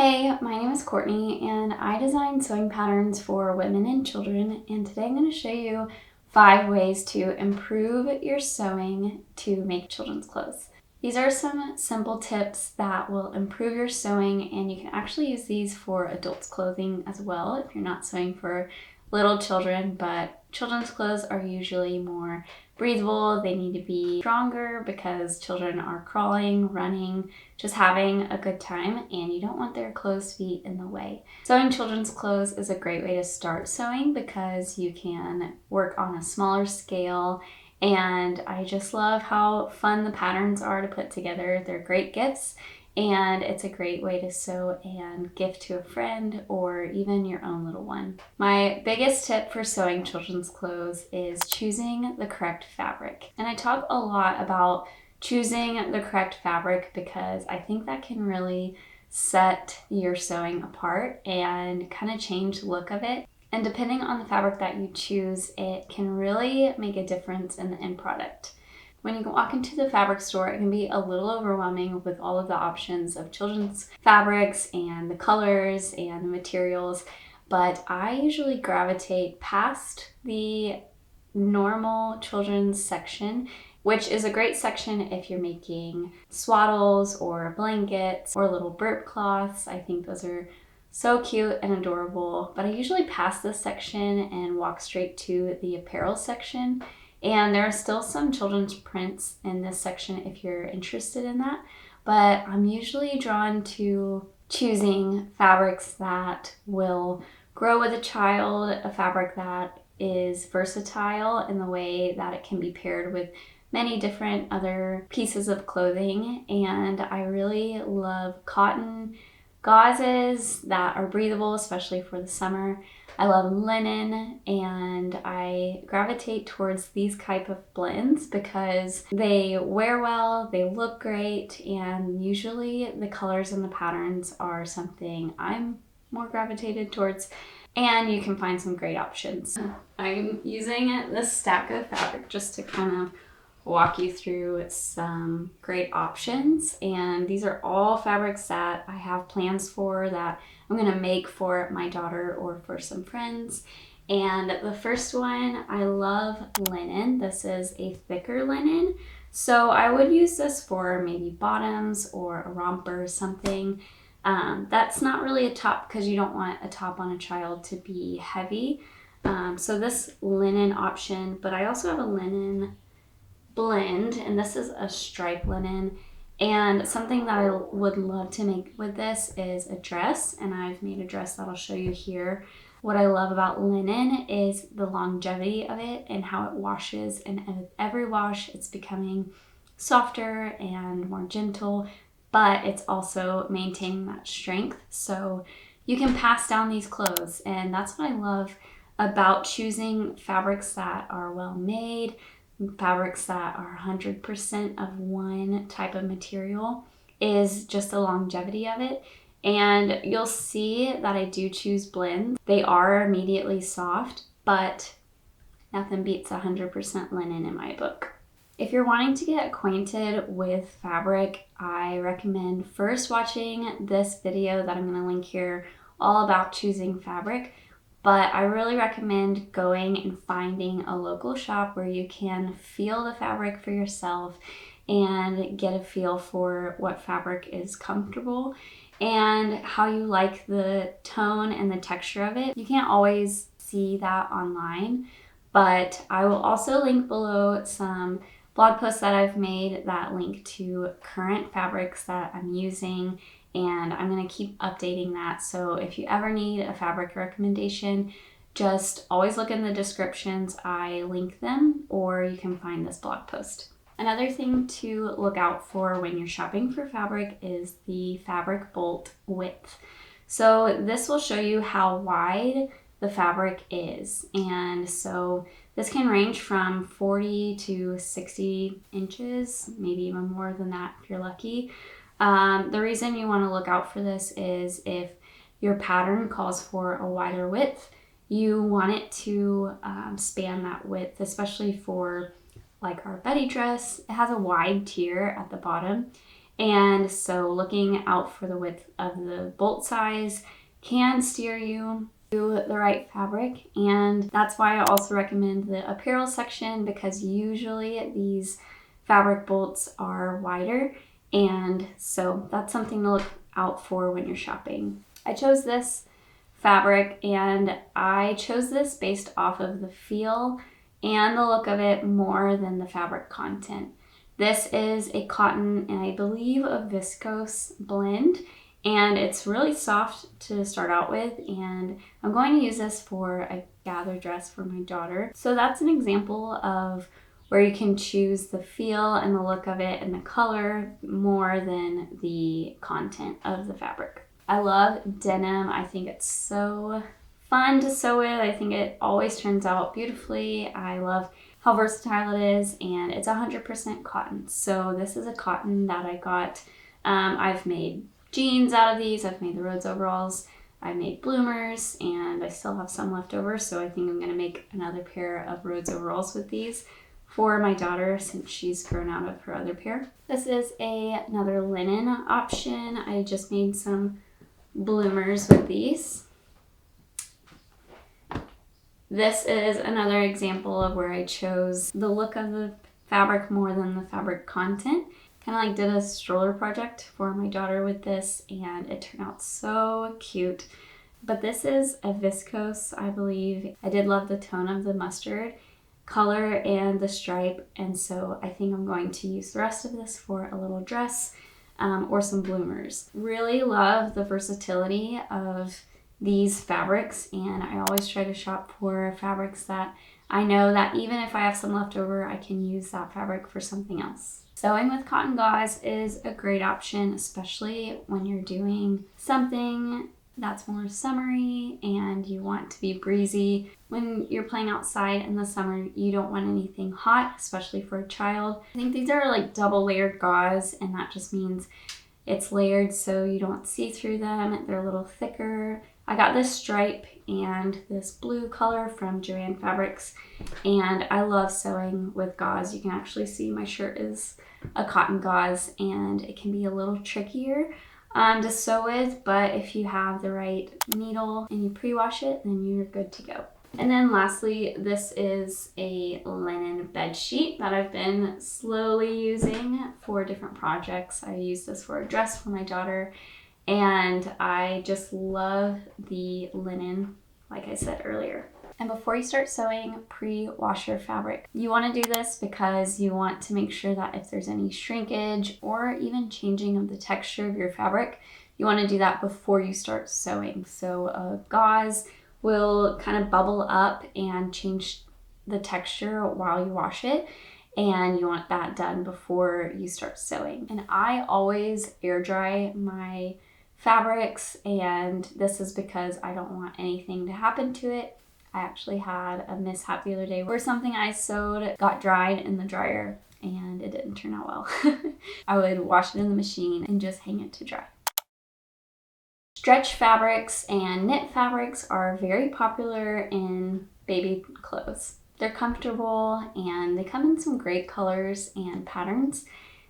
Hey, my name is Courtney and I design sewing patterns for women and children, and today I'm going to show you 5 ways to improve your sewing to make children's clothes. These are some simple tips that will improve your sewing, and you can actually use these for adults' clothing as well if you're not sewing for little children, but children's clothes are usually more breathable. They need to be stronger because children are crawling, running, just having a good time, and you don't want their clothes feet in the way. Sewing children's clothes is a great way to start sewing because you can work on a smaller scale, and I just love how fun the patterns are to put together. They're great gifts, and it's a great way to sew and gift to a friend or even your own little one. My biggest tip for sewing children's clothes is choosing the correct fabric. And I talk a lot about choosing the correct fabric because I think that can really set your sewing apart and kind of change the look of it. And depending on the fabric that you choose, it can really make a difference in the end product. When you walk into the fabric store, it can be a little overwhelming with all of the options of children's fabrics and the colors and the materials, but I usually gravitate past the normal children's section, which is a great section if you're making swaddles or blankets or little burp cloths. I think those are so cute and adorable, but I usually pass this section and walk straight to the apparel section. And there are still some children's prints in this section if you're interested in that, but I'm usually drawn to choosing fabrics that will grow with a child, a fabric that is versatile in the way that it can be paired with many different other pieces of clothing. And I really love cotton gauzes that are breathable, especially for the summer. I love linen, and I gravitate towards these type of blends because they wear well, they look great, and usually the colors and the patterns are something I'm more gravitated towards, and you can find some great options. I'm using this stack of fabric just to kind of walk you through some great options, and these are all fabrics that I have plans for that I'm going to make for my daughter or for some friends. And the first one, I love linen. This is a thicker linen, so I would use this for maybe bottoms or a romper or something. That's not really a top because you don't want a top on a child to be heavy. So this linen option, but I also have a linen blend, and this is a stripe linen, and something that I would love to make with this is a dress, and I've made a dress that I'll show you here. What I love about linen is the longevity of it and how it washes, and with every wash it's becoming softer and more gentle, but it's also maintaining that strength, so you can pass down these clothes. And that's what I love about choosing fabrics that are well made, fabrics that are 100% of one type of material, is just the longevity of it. And you'll see that I do choose blends. They are immediately soft, but nothing beats 100% linen in my book. If you're wanting to get acquainted with fabric, I recommend first watching this video that I'm going to link here, all about choosing fabric. But I really recommend going and finding a local shop where you can feel the fabric for yourself and get a feel for what fabric is comfortable and how you like the tone and the texture of it. You can't always see that online, but I will also link below some blog posts that I've made that link to current fabrics that I'm using, and I'm going to keep updating that. So if you ever need a fabric recommendation, just always look in the descriptions. I link them, or you can find this blog post. Another thing to look out for when you're shopping for fabric is the fabric bolt width. So this will show you how wide the fabric is, and so this can range from 40 to 60 inches, maybe even more than that if you're lucky. The reason you want to look out for this is if your pattern calls for a wider width, you want it to span that width, especially for like our Betty dress. It has a wide tier at the bottom, And so looking out for the width of the bolt size can steer you to the right fabric. And that's why I also recommend the apparel section, because usually these fabric bolts are wider. And so that's something to look out for when you're shopping. I chose this fabric, and I chose this based off of the feel and the look of it more than the fabric content. This is a cotton and I believe a viscose blend, and it's really soft to start out with, and I'm going to use this for a gather dress for my daughter. So that's an example of where you can choose the feel and the look of it and the color more than the content of the fabric. I love denim. I think it's so fun to sew with. I think it always turns out beautifully. I love how versatile it is, and it's 100% cotton. So this is a cotton that I got. I've made jeans out of these. I've made the Rhodes overalls. I made bloomers, and I still have some left over. So I think I'm going to make another pair of Rhodes overalls with these for my daughter since she's grown out of her other pair. This is another linen option. I just made some bloomers with these. This is another example of where I chose the look of the fabric more than the fabric content. Kind of like did a stroller project for my daughter with this, and it turned out so cute. But this is a viscose, I believe. I did love the tone of the mustard color and the stripe, and so I think I'm going to use the rest of this for a little dress or some bloomers. Really love the versatility of these fabrics, and I always try to shop for fabrics that I know that even if I have some left over, I can use that fabric for something else. Sewing with cotton gauze is a great option, especially when you're doing something that's more summery and you want to be breezy. When you're playing outside in the summer, you don't want anything hot, especially for a child. I think these are like double layered gauze, and that just means it's layered so you don't see through them. They're a little thicker. I got this stripe and this blue color from Joann Fabrics, and I love sewing with gauze. You can actually see my shirt is a cotton gauze, and it can be a little trickier to sew with, but if you have the right needle and you pre-wash it, then you're good to go. And then lastly, this is a linen bed sheet that I've been slowly using for different projects. I use this for a dress for my daughter, and I just love the linen, like I said earlier. And before you start sewing, pre-wash your fabric. You want to do this because you want to make sure that if there's any shrinkage or even changing of the texture of your fabric, you want to do that before you start sewing. So gauze will kind of bubble up and change the texture while you wash it, and you want that done before you start sewing. And I always air dry my fabrics, and this is because I don't want anything to happen to it. I actually had a mishap the other day where something I sewed got dried in the dryer and it didn't turn out well. I would wash it in the machine and just hang it to dry. Stretch fabrics and knit fabrics are very popular in baby clothes. They're comfortable and they come in some great colors and patterns.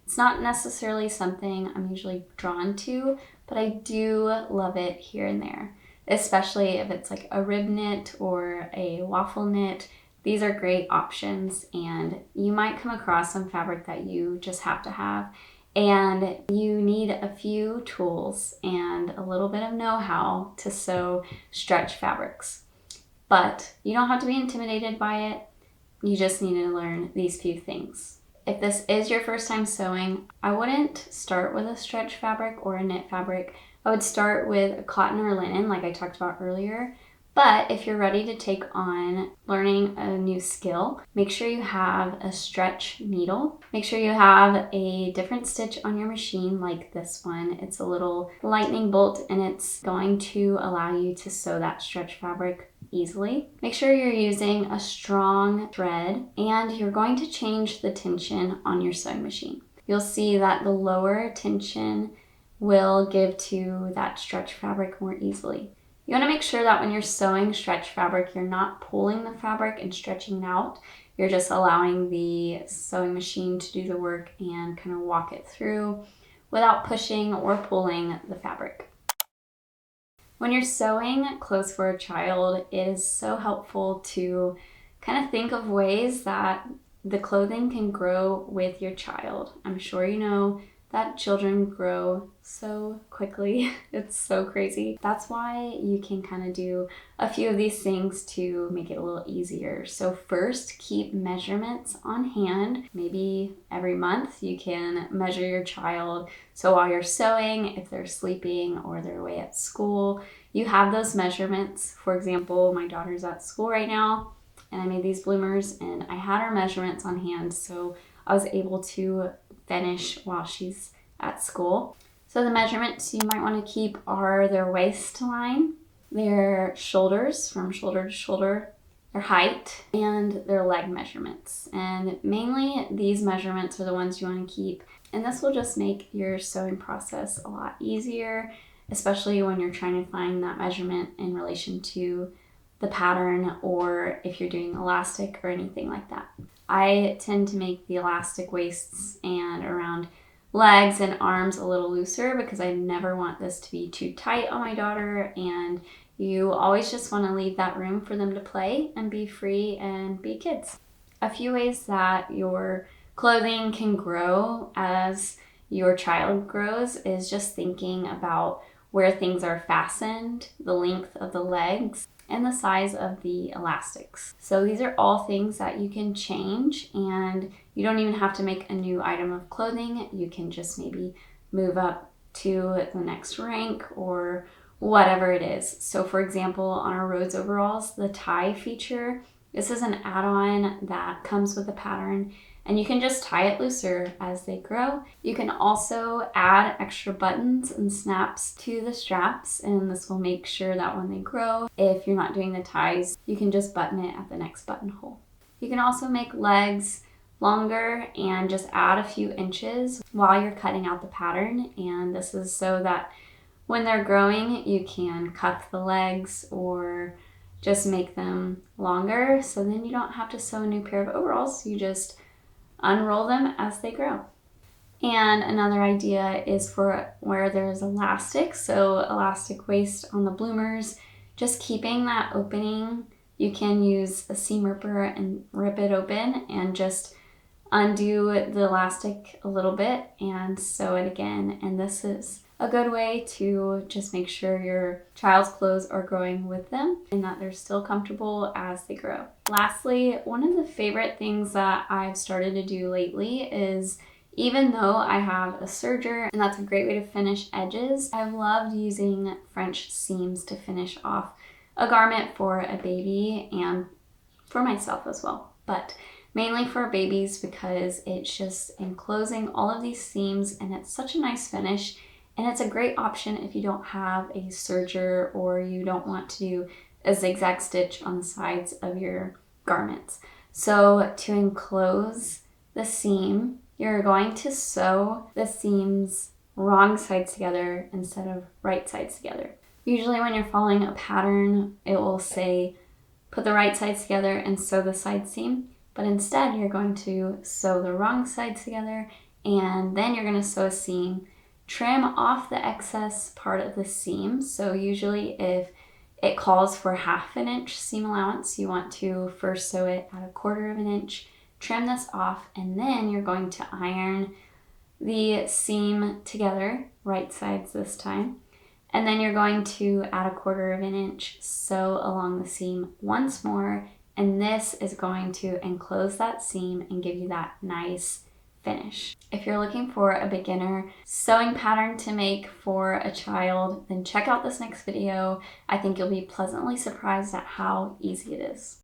It's not necessarily something I'm usually drawn to, but I do love it here and there, especially if it's like a rib knit or a waffle knit. These are great options, and you might come across some fabric that you just have to have, and you need a few tools and a little bit of know-how to sew stretch fabrics. But you don't have to be intimidated by it. You just need to learn these few things. If this is your first time sewing, I wouldn't start with a stretch fabric or a knit fabric. I would start with a cotton or linen like I talked about earlier. But if you're ready to take on learning a new skill, make sure you have a stretch needle. Make sure you have a different stitch on your machine like this one. It's a little lightning bolt, and it's going to allow you to sew that stretch fabric easily. Make sure you're using a strong thread, and you're going to change the tension on your sewing machine. You'll see that the lower tension will give to that stretch fabric more easily. You want to make sure that when you're sewing stretch fabric, you're not pulling the fabric and stretching it out. You're just allowing the sewing machine to do the work and kind of walk it through without pushing or pulling the fabric. When you're sewing clothes for a child, it is so helpful to kind of think of ways that the clothing can grow with your child. I'm sure you know that children grow so quickly. It's so crazy. That's why you can kind of do a few of these things to make it a little easier. So first, keep measurements on hand. Maybe every month you can measure your child. So while you're sewing, if they're sleeping or they're away at school, you have those measurements. For example, my daughter's at school right now, and I made these bloomers and I had her measurements on hand, so I was able to finish while she's at school. So the measurements you might want to keep are their waistline, their shoulders from shoulder to shoulder, their height, and their leg measurements. And mainly these measurements are the ones you want to keep. And this will just make your sewing process a lot easier, especially when you're trying to find that measurement in relation to the pattern or if you're doing elastic or anything like that. I tend to make the elastic waists and around legs and arms a little looser because I never want this to be too tight on my daughter, and you always just want to leave that room for them to play and be free and be kids. A few ways that your clothing can grow as your child grows is just thinking about where things are fastened, the length of the legs, and the size of the elastics. So these are all things that you can change, and you don't even have to make a new item of clothing. You can just maybe move up to the next rank or whatever it is. So for example, on our Rhodes overalls, the tie feature, this is an add-on that comes with the pattern, and you can just tie it looser as they grow. You can also add extra buttons and snaps to the straps, and this will make sure that when they grow, if you're not doing the ties, you can just button it at the next buttonhole. You can also make legs longer and just add a few inches while you're cutting out the pattern, and this is so that when they're growing, you can cuff the legs or just make them longer, so then you don't have to sew a new pair of overalls. You just unroll them as they grow. And another idea is for where there's elastic, so elastic waist on the bloomers, just keeping that opening. You can use a seam ripper and rip it open and just undo the elastic a little bit and sew it again. And this is a good way to just make sure your child's clothes are growing with them and that they're still comfortable as they grow. Lastly, one of the favorite things that I've started to do lately is, even though I have a serger, and that's a great way to finish edges, I've loved using French seams to finish off a garment for a baby and for myself as well, but mainly for babies because it's just enclosing all of these seams and it's such a nice finish. And it's a great option if you don't have a serger or you don't want to do a zigzag stitch on the sides of your garments. So to enclose the seam, you're going to sew the seams wrong sides together instead of right sides together. Usually when you're following a pattern, it will say put the right sides together and sew the side seam, but instead you're going to sew the wrong sides together and then you're going to sew a seam. Trim off the excess part of the seam. So usually if it calls for 1/2 inch seam allowance, you want to first sew it at 1/4 inch, trim this off, and then you're going to iron the seam together, right sides this time. And then you're going to add 1/4 inch, sew along the seam once more, and this is going to enclose that seam and give you that nice finish. If you're looking for a beginner sewing pattern to make for a child, then check out this next video. I think you'll be pleasantly surprised at how easy it is.